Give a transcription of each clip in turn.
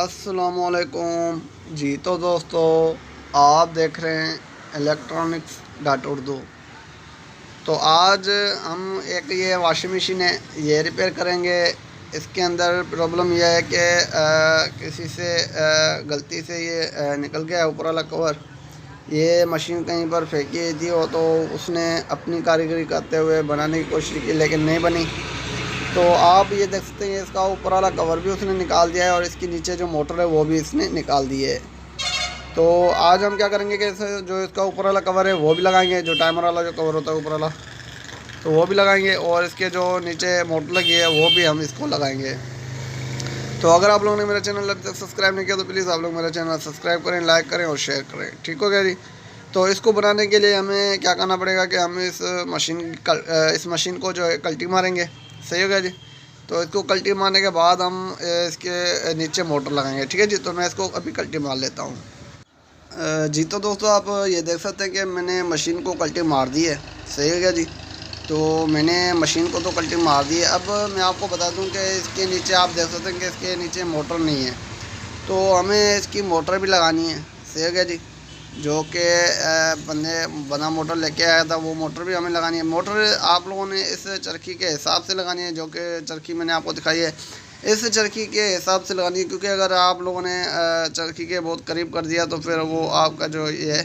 अस्सलामुअलैकुम जी। तो दोस्तों, आप देख रहे हैं इलेक्ट्रॉनिक्स डॉट उर्दू। तो आज हम एक ये वॉशिंग मशीन है, ये रिपेयर करेंगे। इसके अंदर प्रॉब्लम यह है कि किसी से गलती से ये निकल गया है ऊपर वाला कवर। ये मशीन कहीं पर फेंकी थी हो तो उसने अपनी कारीगरी करते हुए बनाने की कोशिश की, लेकिन नहीं बनी। तो आप ये देख सकते हैं, इसका ऊपर वाला कवर भी उसने निकाल दिया है और इसके नीचे जो मोटर है वो भी इसने निकाल दी है। तो आज हम क्या करेंगे कि जो इसका ऊपर वाला कवर है वो भी लगाएंगे, जो टाइमर वाला जो कवर होता है ऊपर वाला, तो वो भी लगाएंगे। और इसके जो नीचे मोटर लगी है वो भी हम इसको लगाएंगे। तो अगर आप लोगों ने मेरा चैनल अभी तक सब्सक्राइब नहीं किया तो प्लीज़ आप लोग मेरा चैनल सब्सक्राइब करें, लाइक करें और शेयर करें। ठीक हो गया जी। तो इसको बनाने के लिए हमें क्या करना पड़ेगा कि हम इस मशीन को जो है कल्टी मारेंगे। सही हो गया जी। तो इसको कल्टी मारने के बाद हम इसके नीचे मोटर लगाएंगे। ठीक है जी। तो मैं इसको अभी कल्टी मार लेता हूँ। जी तो दोस्तों, आप ये देख सकते हैं कि मैंने मशीन को कल्टी मार दी है। सही हो गया जी। तो मैंने मशीन को तो कल्टी मार दी है। अब मैं आपको बता दूं कि इसके नीचे आप देख सकते हैं कि इसके नीचे मोटर नहीं है, तो हमें इसकी मोटर भी लगानी है। सही हो गया जी। जो कि बंदे बना मोटर लेके आया था, वो मोटर भी हमें लगानी है। मोटर आप लोगों ने इस चरखी के हिसाब से लगानी है, जो कि चरखी मैंने आपको दिखाई है इस चरखी के हिसाब से लगानी है। क्योंकि अगर आप लोगों ने चरखी के बहुत करीब कर दिया तो फिर वो आपका जो ये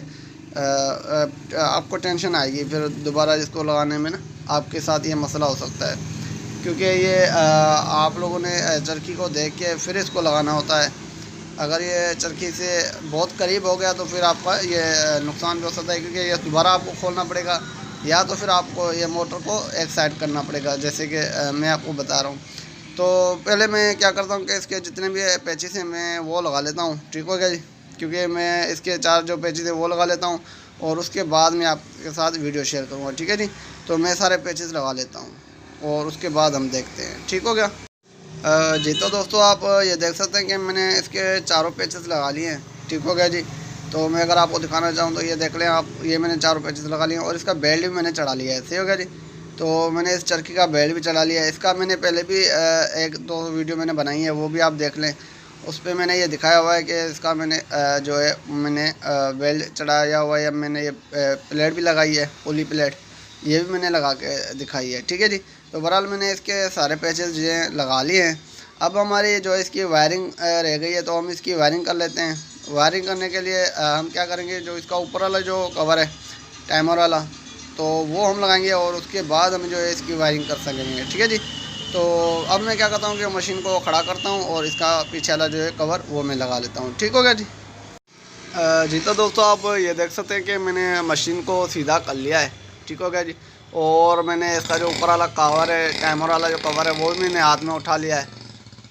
आपको टेंशन आएगी फिर दोबारा इसको लगाने में ना, आपके साथ ये मसला हो सकता है। क्योंकि ये आप लोगों ने चरखी को देख के फिर इसको लगाना होता है। अगर ये चरखी से बहुत करीब हो गया तो फिर आपका ये नुकसान भी हो सकता है, क्योंकि ये दोबारा आपको खोलना पड़ेगा या तो फिर आपको ये मोटर को एक साइड करना पड़ेगा, जैसे कि मैं आपको बता रहा हूँ। तो पहले मैं क्या करता हूँ कि इसके जितने भी पैचेस हैं मैं वो लगा लेता हूँ। ठीक हो गया जी। क्योंकि मैं इसके 4 जो पैचेस हैं वो लगा लेता हूँ और उसके बाद मैं आपके साथ वीडियो शेयर करूँगा। ठीक है जी। तो मैं सारे पैचेस लगा लेता हूँ और उसके बाद हम देखते हैं। ठीक हो गया जी। तो दोस्तों, आप ये देख सकते हैं कि मैंने इसके चारों पैचेस लगा लिए हैं। ठीक हो गया जी। तो मैं अगर आपको दिखाना चाहूँ तो ये देख लें आप, ये मैंने चारों पैचेस लगा लिए हैं और इसका बेल्ट भी मैंने चढ़ा लिया है। सही हो गया जी। तो मैंने इस चरखी का बेल्ट भी चढ़ा लिया है। इसका मैंने पहले भी 1-2 वीडियो मैंने बनाई है, वो भी आप देख लें। उस पर मैंने ये दिखाया हुआ है कि इसका मैंने जो है मैंने बेल्ट चढ़ाया हुआ है, या मैंने ये प्लेट भी लगाई है, पुली प्लेट, ये भी मैंने लगा के दिखाई है। ठीक है जी। तो बहरहाल मैंने इसके सारे पैचेस जो हैं लगा लिए हैं। अब हमारी जो इसकी वायरिंग रह गई है, तो हम इसकी वायरिंग कर लेते हैं। वायरिंग करने के लिए हम क्या करेंगे, जो इसका ऊपर वाला जो कवर है टाइमर वाला, तो वो हम लगाएंगे और उसके बाद हम जो है इसकी वायरिंग कर सकेंगे। ठीक है जी। तो अब मैं क्या करता हूँ कि मशीन को खड़ा करता हूँ और इसका पीछे वाला जो है कवर वो मैं लगा लेता हूँ। ठीक हो गया जी। जी तो दोस्तों, आप ये देख सकते हैं कि मैंने मशीन को सीधा कर लिया है। ठीक हो गया जी। और मैंने इसका जो ऊपर वाला कवर है, टाइमर वाला जो कवर है, वो भी मैंने हाथ में उठा लिया है।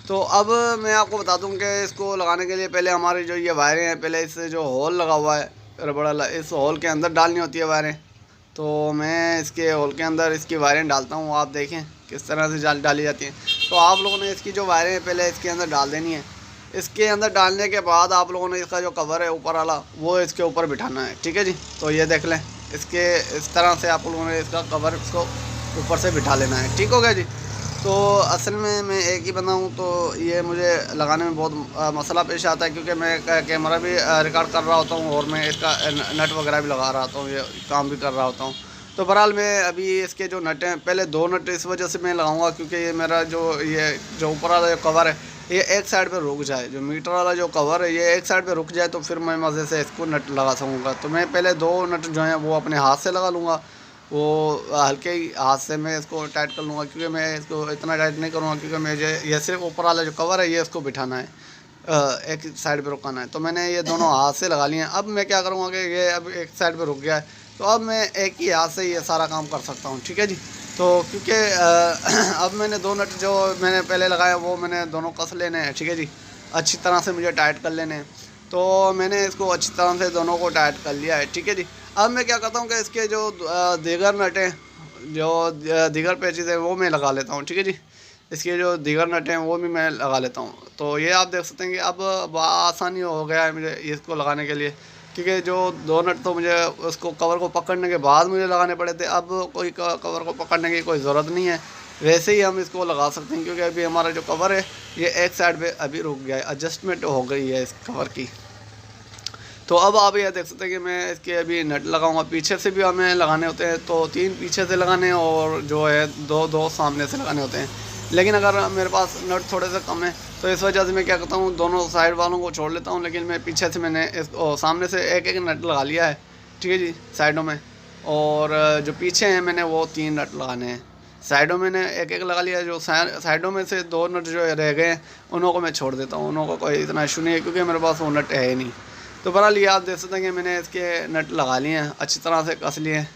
तो अब मैं आपको बता दूं कि इसको लगाने के लिए पहले हमारी जो ये वायरें हैं, पहले इससे जो होल लगा हुआ है रबड़ वाला, इस होल के अंदर डालनी होती है वायरें। तो मैं इसके होल के अंदर इसकी वायरें डालता हूँ। आप देखें किस तरह से डाली जाती हैं। तो आप लोगों ने इसकी जो वायरें हैं पहले इसके अंदर डाल देनी है। इसके अंदर डालने के बाद आप लोगों ने इसका जो कवर है ऊपर वाला वो इसके ऊपर बिठाना है। ठीक है जी। तो ये देख लें, इसके इस तरह से आप लोगों ने इसका कवर इसको ऊपर से बिठा लेना है। ठीक हो गया जी। तो असल में मैं एक ही बंदा हूँ, तो ये मुझे लगाने में बहुत मसला पेश आता है, क्योंकि मैं कैमरा भी रिकॉर्ड कर रहा होता हूँ और मैं इसका नट वगैरह भी लगा रहा होता हूँ, ये काम भी कर रहा होता हूँ। तो बहरहाल मैं अभी इसके जो नट हैं, पहले 2 नट इस वजह से मैं लगाऊंगा क्योंकि ये मेरा ये जो ऊपर वाला जो कवर है ये एक साइड पे रुक जाए, जो मीटर वाला जो कवर है ये एक साइड पे रुक जाए, तो फिर मैं मज़े से इसको नट लगा सकूँगा। तो मैं पहले 2 नट जो हैं वो अपने हाथ से लगा लूँगा, वो हल्के ही हाथ से मैं इसको टाइट कर लूँगा, क्योंकि मैं इसको इतना टाइट नहीं करूँगा, क्योंकि मुझे ये सिर्फ ऊपर वाला जो कवर है ये इसको बिठाना है, एक साइड पे रुकाना है। तो मैंने ये दोनों हाथ से लगा लिए हैं। अब मैं क्या करूँगा कि ये अब एक साइड पे रुक गया है, तो अब मैं एक ही हाथ से ये सारा काम कर सकता हूँ। ठीक है जी। तो क्योंकि अब मैंने 2 नट जो मैंने पहले लगाया वो मैंने दोनों कस लेने हैं। ठीक है जी। अच्छी तरह से मुझे टाइट कर लेने हैं। तो मैंने इसको अच्छी तरह से दोनों को टाइट कर लिया है। ठीक है जी। अब मैं क्या करता हूँ कि इसके जो दीगर नट हैं, जो दीगर पैचेस हैं वो मैं लगा लेता हूँ। ठीक है जी। इसके जो दीगर नट हैं वो भी मैं लगा लेता हूँ। तो ये आप देख सकते हैं कि अब आसानी हो गया है मुझे इसको लगाने के लिए, क्योंकि जो 2 नट तो मुझे उसको कवर को पकड़ने के बाद मुझे लगाने पड़े थे, अब कोई कवर को पकड़ने की कोई ज़रूरत नहीं है। वैसे ही हम इसको लगा सकते हैं, क्योंकि अभी हमारा जो कवर है ये एक साइड पे अभी रुक गया है, एडजस्टमेंट हो गई है इस कवर की। तो अब आप ये देख सकते हैं कि मैं इसके अभी नट लगाऊंगा। पीछे से भी हमें लगाने होते हैं, तो 3 पीछे से लगाने और जो है दो सामने से लगाने होते हैं। लेकिन अगर मेरे पास नट थोड़े से कम है तो इस वजह से मैं क्या करता हूँ, दोनों साइड वालों को छोड़ लेता हूँ, लेकिन मैं पीछे से मैंने सामने से एक एक नट लगा लिया है, ठीक है जी, साइडों में। और जो पीछे हैं मैंने वो 3 नट लगाने हैं। साइडों में मैंने एक एक लगा लिया, जो साइडों में से 2 नट जो रह गए हैं उन्हों को मैं छोड़ देता हूँ, उन्हों को कोई इतना इशू नहीं है, क्योंकि मेरे पास वो नट है ही नहीं। तो बहरहाल ये आप देख सकते हैं कि मैंने इसके नट लगा लिए हैं, अच्छी तरह से कस लिए हैं।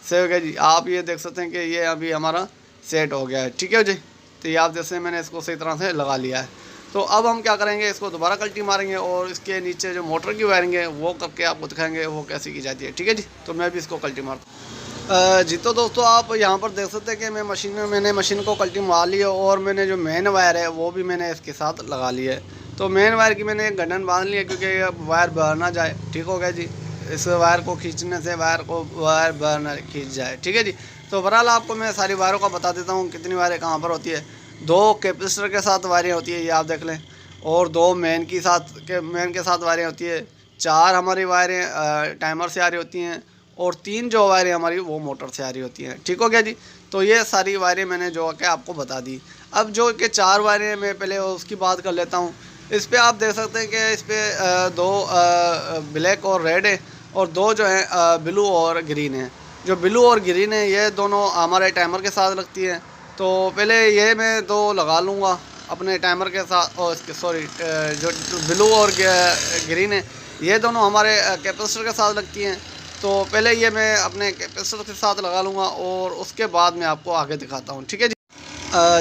सही हो गया जी। आप ये देख सकते हैं कि ये अभी हमारा सेट हो गया है, ठीक है जी। तो ये आप जैसे मैंने इसको सही तरह से लगा लिया है। तो अब हम क्या करेंगे, इसको दोबारा कल्टी मारेंगे और इसके नीचे जो मोटर की वायरिंग है वो करके आपको दिखाएंगे वो कैसे की जाती है, ठीक है जी। तो मैं भी इसको कल्टी मारता हूँ। जी तो दोस्तों आप यहाँ पर देख सकते हैं कि मैंने मशीन को कल्टी मार ली है, और मैंने जो मेन वायर है वो भी मैंने इसके साथ लगा लिया है। तो मेन वायर की मैंने एक गंढन बांध ली है, क्योंकि वायर बह ना जाए, ठीक हो गया जी। इस वायर को खींचने से वायर बह ना खींच जाए, ठीक है जी। तो बहरहाल आपको मैं सारी वायरों का बता देता हूँ कितनी वायरें कहाँ पर होती है। 2 कैपेसिटर के साथ वायरें होती है, ये आप देख लें, और 2 मेन के साथ वायरें होती है। 4 हमारी वायरें टाइमर से आ रही होती हैं, और 3 जो वायरें हमारी वो मोटर से आ रही होती हैं, ठीक हो गया जी। तो ये सारी वायरें मैंने जो कि आपको बता दी। अब जो कि 4 वायरें मैं पहले उसकी बात कर लेता हूँ। इस पर आप देख सकते हैं कि इस पर 2 ब्लैक और रेड है, और 2 जो है ब्लू और ग्रीन है। जो ब्लू और ग्रीन है ये दोनों हमारे टाइमर के साथ लगती हैं। तो पहले ये मैं 2 लगा लूँगा अपने टाइमर के साथ, और इसके जो ब्लू और ग्रीन है ये दोनों हमारे कैपेसिटर के साथ लगती हैं। तो पहले ये मैं अपने कैपेसिटर के साथ लगा लूँगा, और उसके बाद मैं आपको आगे दिखाता हूँ, ठीक है जी।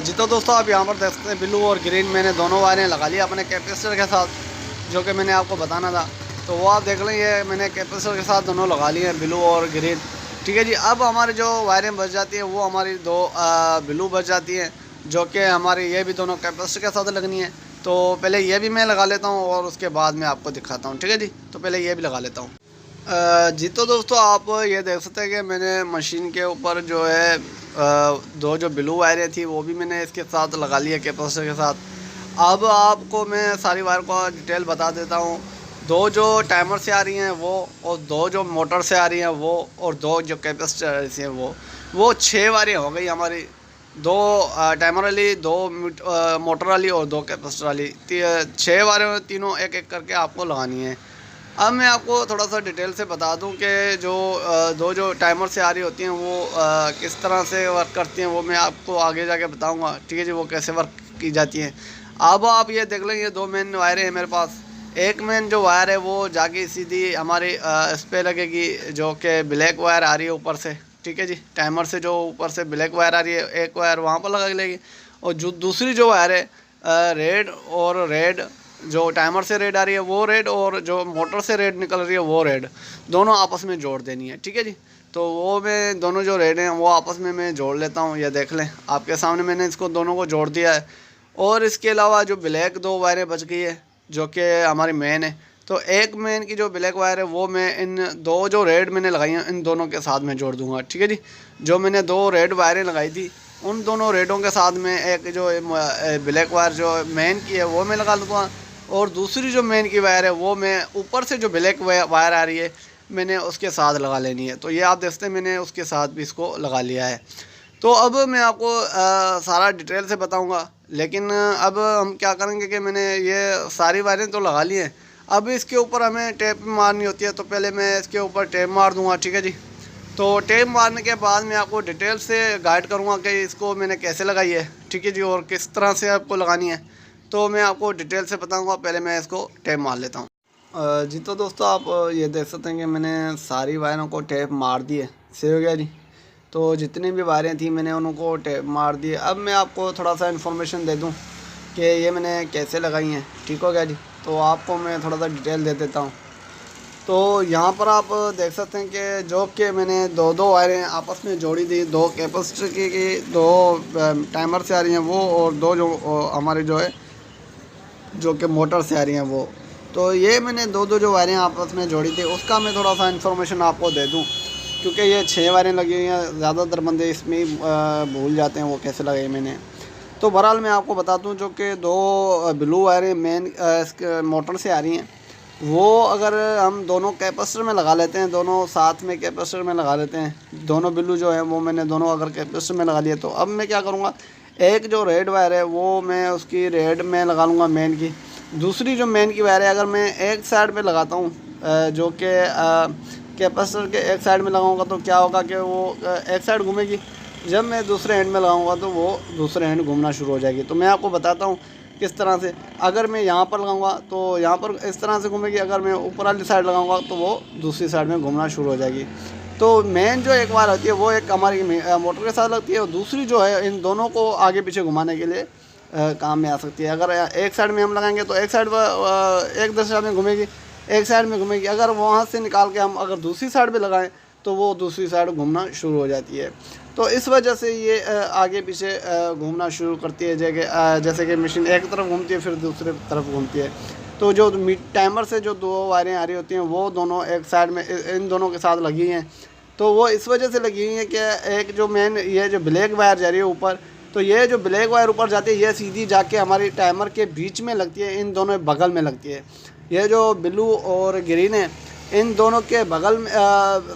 जी तो दोस्तों आप यहाँ पर देख सकते हैं ब्लू और ग्रीन मैंने दोनों वायरें लगा ली अपने कैपेसिटर के साथ, जो कि मैंने आपको बताना था। तो वो आप देख लें, ये मैंने कैपेसिटर के साथ दोनों लगा लिए हैं, ब्लू और ग्रीन, ठीक है जी। अब हमारी जो वायरें बच जाती हैं वो हमारी 2 ब्लू बच जाती हैं, जो कि हमारी ये भी दोनों कैपेसिटर के साथ लगनी है। तो पहले ये भी मैं लगा लेता हूँ, और उसके बाद मैं आपको दिखाता हूँ, ठीक है जी। तो पहले ये भी लगा लेता हूँ। जी तो दोस्तों आप ये देख सकते हैं कि मैंने मशीन के ऊपर जो है 2 जो ब्लू वायरें थी वो भी मैंने इसके साथ लगा ली है कैपेसिटर के साथ। अब आपको मैं सारी वायर को डिटेल बता देता हूँ। 2 जो टाइमर से आ रही हैं वो, और 2 जो मोटर से आ रही हैं वो, और 2 जो कैपेसिटर से हैं वो 6 वायरें हो गई हमारी। 2 टाइमर वाली, 2 मोटर वाली, और 2 कैपेसिटर वाली, 6 वायरें तीनों एक एक करके आपको लगानी है। अब मैं आपको थोड़ा सा डिटेल से बता दूं कि जो 2 जो टाइमर से आ रही होती हैं वो किस तरह से वर्क करती हैं, वो मैं आपको आगे जाके बताऊंगा, ठीक है जी, वो कैसे वर्क की जाती हैं। अब आप ये देख लें, ये 2 मेन वायरें हैं मेरे पास। एक मेन जो वायर है वो जाके सीधी हमारी इस पर लगेगी, जो कि ब्लैक वायर आ रही है ऊपर से, ठीक है जी। टाइमर से जो ऊपर से ब्लैक वायर आ रही है, एक वायर वहाँ पर लगा लेगी, और जो दूसरी जो वायर है रेड और रेड, जो टाइमर से रेड आ रही है वो रेड, और जो मोटर से रेड निकल रही है वो रेड, दोनों आपस में जोड़ देनी है, ठीक है जी। तो वो मैं दोनों जो रेड हैं वो आपस में मैं जोड़ लेता हूँ। ये देख लें, आपके सामने मैंने इसको दोनों को जोड़ दिया है। और इसके अलावा जो ब्लैक 2 वायरें बच गई है, जो कि हमारी मेन है, तो एक मेन की जो ब्लैक वायर है वो मैं इन 2 जो रेड मैंने लगाई हैं इन दोनों के साथ में जोड़ दूँगा, ठीक है जी। जो मैंने 2 रेड वायरें लगाई थी उन दोनों रेडों के साथ में एक जो ब्लैक वायर जो मेन की है वो मैं लगा दूँगा, और दूसरी जो मेन की वायर है वो मैं ऊपर से जो ब्लैक वायर आ रही है मैंने उसके साथ लगा लेनी है। तो ये आप देखते हैं मैंने उसके साथ भी इसको लगा लिया है। तो अब मैं आपको सारा डिटेल से बताऊंगा, लेकिन अब हम क्या करेंगे कि मैंने ये सारी वायरें तो लगा ली हैं, अब इसके ऊपर हमें टेप मारनी होती है। तो पहले मैं इसके ऊपर टेप मार दूँगा, ठीक है जी। तो टेप मारने के बाद मैं आपको डिटेल से गाइड करूँगा कि इसको मैंने कैसे लगाई है, ठीक है जी, और किस तरह से आपको लगानी है। तो मैं आपको डिटेल से बताऊंगा, पहले मैं इसको टेप मार लेता हूँ। जी तो दोस्तों आप ये देख सकते हैं कि मैंने सारी वायरों को टेप मार दी है, सही हो गया जी। तो जितनी भी वायरें थी मैंने उनको टेप मार दी। अब मैं आपको थोड़ा सा इन्फॉर्मेशन दे दूँ कि ये मैंने कैसे लगाई हैं, ठीक हो गया जी। तो आपको मैं थोड़ा सा डिटेल दे देता हूँ। तो यहाँ पर आप देख सकते हैं कि जो कि मैंने 2 वायरें आपस में जोड़ी थी, 2 कैपेसिटर की 2 टाइमर से आ रही हैं वो, और 2 जो हमारे जो है जो कि मोटर से आ रही हैं वो। तो ये मैंने 2 जो वायरें आपस में जोड़ी थी उसका मैं थोड़ा सा इन्फॉर्मेशन आपको दे दूं क्योंकि ये 6 वायरें लगी हुई हैं, ज़्यादातर बंदे इसमें ही भूल जाते हैं वो कैसे लगाई मैंने। तो बहरहाल मैं आपको बता दूं, जो कि 2 ब्लू वायरें मेन इसके मोटर से आ रही हैं, वो अगर हम दोनों कैपेसिटर में लगा लेते हैं, दोनों साथ में कैपेसिटर में लगा लेते हैं, दोनों ब्लू जो है वो मैंने दोनों अगर कैपेसिटर में लगा लिए, तो अब मैं क्या करूँगा, एक जो रेड वायर है वो मैं उसकी रेड में लगा लूँगा मेन की। दूसरी जो मेन की वायर है अगर मैं एक साइड पे लगाता हूँ, जो कि कैपेसिटर के एक साइड में लगाऊंगा, तो क्या होगा कि वो एक साइड घूमेगी। जब मैं दूसरे एंड में लगाऊंगा तो वो दूसरे एंड घूमना शुरू हो जाएगी। तो मैं आपको बताता हूँ किस तरह से। अगर मैं यहाँ पर लगाऊंगा तो यहाँ पर इस तरह से घूमेगी, अगर मैं ऊपर वाली साइड लगाऊंगा तो वो दूसरी साइड में घूमना शुरू हो जाएगी। तो मेन जो एक वायर होती है वो एक हमारी मोटर के साथ लगती है, और दूसरी जो है इन दोनों को आगे पीछे घुमाने के लिए काम में आ सकती है। अगर एक साइड में हम लगाएंगे तो एक साइड एक दिशा में घूमेगी, एक साइड में घूमेगी। अगर वहाँ से निकाल के हम अगर दूसरी साइड पे लगाएं तो वो दूसरी साइड घूमना शुरू हो जाती है। तो इस वजह से ये आगे पीछे घूमना शुरू करती है, जैसे कि मशीन एक तरफ घूमती है फिर दूसरे तरफ घूमती है। तो जो टाइमर से जो 2 वायरें आ रही होती हैं वो दोनों एक साइड में इन दोनों के साथ लगी हैं। तो वो इस वजह से लगी हुई है कि एक जो मेन ये जो ब्लैक वायर जा रही है ऊपर, तो ये जो ब्लैक वायर ऊपर जाती है ये सीधी जाके हमारी टाइमर के बीच में लगती है, इन दोनों बगल में लगती है। ये जो ब्लू और ग्रीन है इन दोनों के बगल में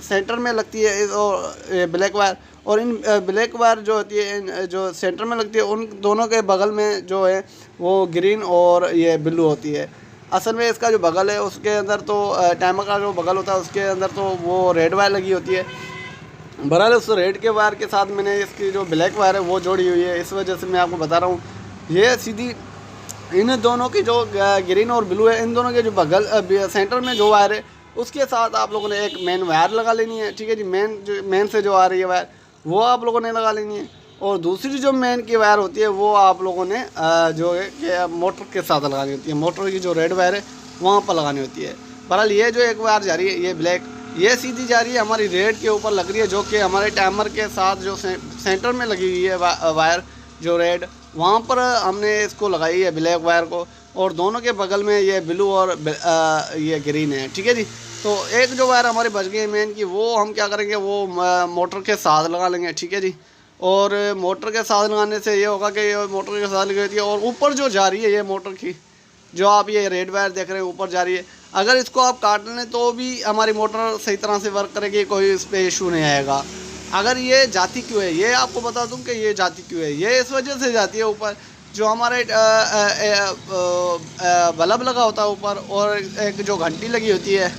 सेंटर में लगती है और ब्लैक वायर, और इन ब्लैक वायर जो होती है इन जो सेंटर में लगती है उन दोनों के बगल में जो है वो ग्रीन और ये ब्लू होती है। असल में इसका जो बगल है उसके अंदर तो टाइमर का जो बगल होता है उसके अंदर तो वो रेड वायर लगी होती है। बहरहाल उस रेड के वायर के साथ मैंने इसकी जो ब्लैक वायर है वो जोड़ी हुई है, इस वजह से मैं आपको बता रहा हूँ। ये सीधी इन दोनों की जो ग्रीन और ब्लू है इन दोनों के जो बगल सेंटर में जो वायर है उसके साथ आप लोगों ने एक मेन वायर लगा लेनी है, ठीक है जी। मेन से जो आ रही है वायर वो आप लोगों ने लगा लेनी है, और दूसरी जो मेन की वायर होती है वो आप लोगों ने जो है कि मोटर के साथ लगानी होती है। मोटर की जो रेड वायर है वहाँ पर लगानी होती है। बहरहाल ये जो एक वायर जा रही है ये ब्लैक, ये सीधी जा रही है हमारी रेड के ऊपर लग रही है, जो कि हमारे टाइमर के साथ जो सेंटर में लगी हुई है वायर जो रेड, वहाँ पर हमने इसको लगाई है ब्लैक वायर को, और दोनों के बगल में ये ब्लू और ये ग्रीन है, ठीक है जी। तो एक जो वायर हमारी बच गई है मेन की, वो हम क्या करेंगे वो मोटर के साथ लगा लेंगे, ठीक है जी। और मोटर के साथ लगाने से ये होगा कि ये मोटर के साथ लगी होती है, और ऊपर जो जा रही है ये मोटर की जो आप ये रेड वायर देख रहे हैं ऊपर जा रही है, अगर इसको आप काट लें तो भी हमारी मोटर सही तरह से वर्क करेगी, कोई इस पर इशू नहीं आएगा। अगर ये जाती क्यों है ये आपको बता दूं कि ये जाती क्यों है। ये इस वजह से जाती है, ऊपर जो हमारे बल्ब लगा होता है ऊपर, और एक जो घंटी लगी होती है,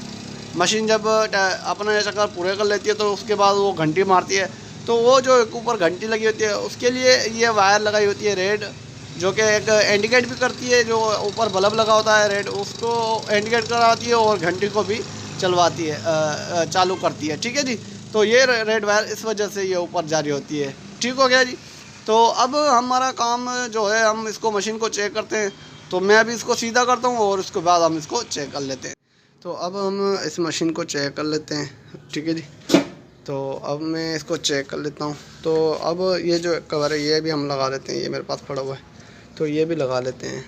मशीन जब अपना चक्कर पूरे कर लेती है तो उसके बाद वो घंटी मारती है, तो वो जो ऊपर घंटी लगी होती है उसके लिए ये वायर लगाई होती है रेड, जो कि एक इंडिकेट भी करती है। जो ऊपर बल्ब लगा होता है रेड उसको इंडिकेट कराती है और घंटी को भी चलवाती है, चालू करती है, ठीक है जी। तो ये रेड वायर इस वजह से ये ऊपर जारी होती है, ठीक हो गया जी। तो अब हमारा काम जो है हम इसको मशीन को चेक करते हैं। तो मैं अभी इसको सीधा करता हूँ और उसके बाद हम इसको चेक कर लेते हैं। तो अब हम इस मशीन को चेक कर लेते हैं, ठीक है जी। तो अब मैं इसको चेक कर लेता हूँ। तो अब ये जो कवर है ये भी हम लगा लेते हैं, ये मेरे पास पड़ा हुआ है तो ये भी लगा लेते हैं,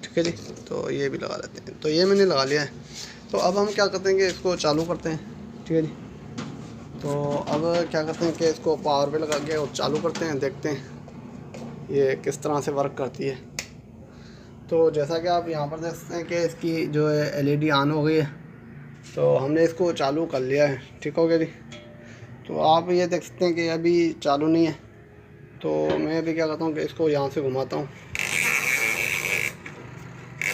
ठीक है जी। तो ये भी लगा लेते हैं, तो ये मैंने लगा लिया है। तो अब हम क्या करते हैं कि इसको चालू करते हैं, ठीक है जी। तो अब क्या करते हैं कि इसको पावर पे लगा के और चालू करते हैं, देखते हैं ये किस तरह से वर्क करती है। तो जैसा कि आप यहाँ पर देख सकते हैं कि इसकी जो है एलईडी ऑन हो गई है, तो हमने इसको चालू कर लिया है, ठीक हो गया जी। तो आप ये देख सकते हैं कि अभी चालू नहीं है, तो मैं अभी क्या करता हूँ कि इसको यहाँ से घुमाता हूँ।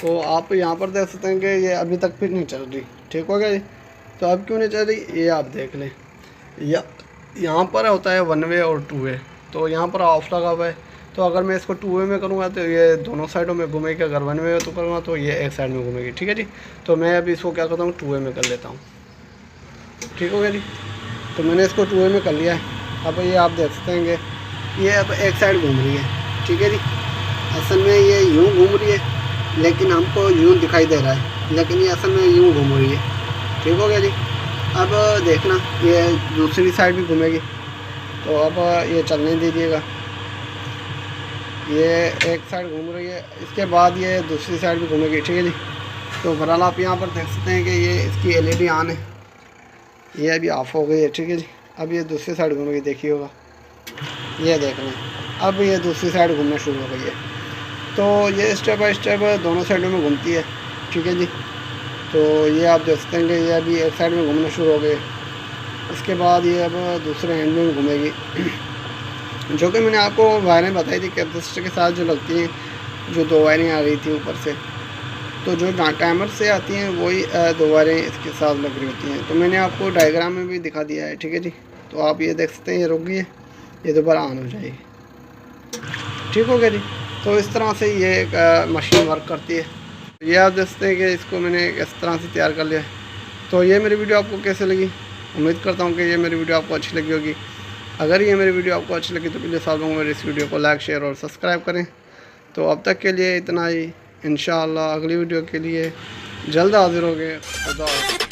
तो आप यहाँ पर देख सकते हैं कि ये अभी तक फिर नहीं चल रही, ठीक हो गया जी। तो अब क्यों नहीं चल रही ये आप देख लें। यहाँ पर होता है 1 वे और 2 वे, तो यहाँ पर ऑफ लगा हुआ है। तो अगर मैं इसको 2 वे में करूँगा तो ये दोनों साइडों में घूमेगी, अगर 1 वे तो करूँगा तो ये एक साइड में घूमेगी, ठीक है जी। तो मैं अभी इसको क्या करता हूँ 2 वे में कर लेता हूँ, ठीक हो गया जी। तो मैंने इसको 2 वे में कर लिया है। अब ये आप देख सकते हैं कि ये अब एक साइड घूम रही है, ठीक है जी। असल में ये यूँ घूम रही है लेकिन हमको यूँ दिखाई दे रहा है, लेकिन ये असल में यूँ घूम रही है, ठीक हो गया जी। अब देखना ये दूसरी साइड भी घूमेगी, तो अब ये चलने दीजिएगा। ये एक साइड घूम रही है, इसके बाद ये दूसरी साइड भी घूमेगी, ठीक है जी। तो बहरहाल आप यहाँ पर देख सकते हैं कि ये इसकी एलईडी ऑन है, ये अभी ऑफ हो गई है, ठीक है जी। अब ये दूसरी साइड घूमेगी, देखिए होगा, ये देख लें, अब ये दूसरी साइड घूमना शुरू हो गई है। तो ये स्टेप बाय स्टेप दोनों साइडों में घूमती है, ठीक है जी। तो ये आप देख सकते हैं कि ये अभी एक साइड में घूमना शुरू हो गए, इसके बाद ये अब दूसरे हैंड में घूमेगी। जो कि मैंने आपको वायरें बताई थी कैपेसिटर के साथ जो लगती हैं, जो 2 वायरें आ रही थी ऊपर से, तो जो टाइमर से आती हैं वही 2 वायरें इसके साथ लग रही होती हैं। तो मैंने आपको डायग्राम में भी दिखा दिया है, ठीक है जी। तो आप ये देख सकते हैं, ये रुक गई है, ये दोबारा ऑन हो जाएगी, ठीक हो गया जी। तो इस तरह से ये एक मशीन वर्क करती है। ये आप देख सकते हैं कि इसको मैंने इस तरह से तैयार कर लिया। तो ये मेरी वीडियो आपको कैसे लगी, उम्मीद करता हूँ कि ये मेरी वीडियो आपको अच्छी लगी होगी। अगर ये मेरी वीडियो आपको अच्छी लगी तो प्लीज़ आप लोग मेरी इस वीडियो को लाइक, शेयर और सब्सक्राइब करें। तो अब तक के लिए इतना ही, इंशाअल्लाह अगली वीडियो के लिए जल्द हाजिर होंगे। खुदा हाफ़िज़।